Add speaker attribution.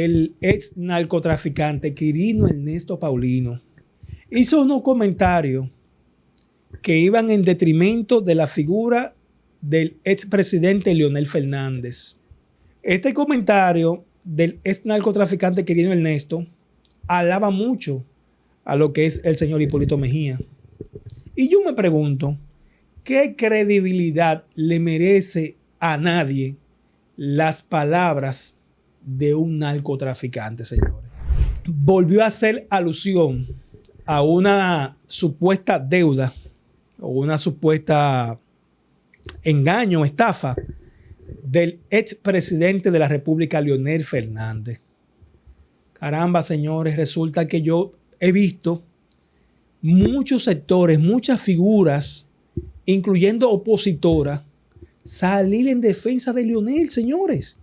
Speaker 1: el ex narcotraficante Quirino Ernesto Paulino hizo unos comentarios que iban en detrimento de la figura del expresidente Leonel Fernández. Este comentario del ex narcotraficante Quirino Ernesto alaba mucho a lo que es el señor Hipólito Mejía. Y yo me pregunto, ¿qué credibilidad le merece a nadie las palabras de un narcotraficante, señores? Volvió a hacer alusión a una supuesta deuda o una supuesta engaño, estafa del expresidente de la República, Leonel Fernández. Caramba, señores, resulta que yo he visto muchos sectores, muchas figuras, incluyendo opositoras, salir en defensa de Leonel, señores.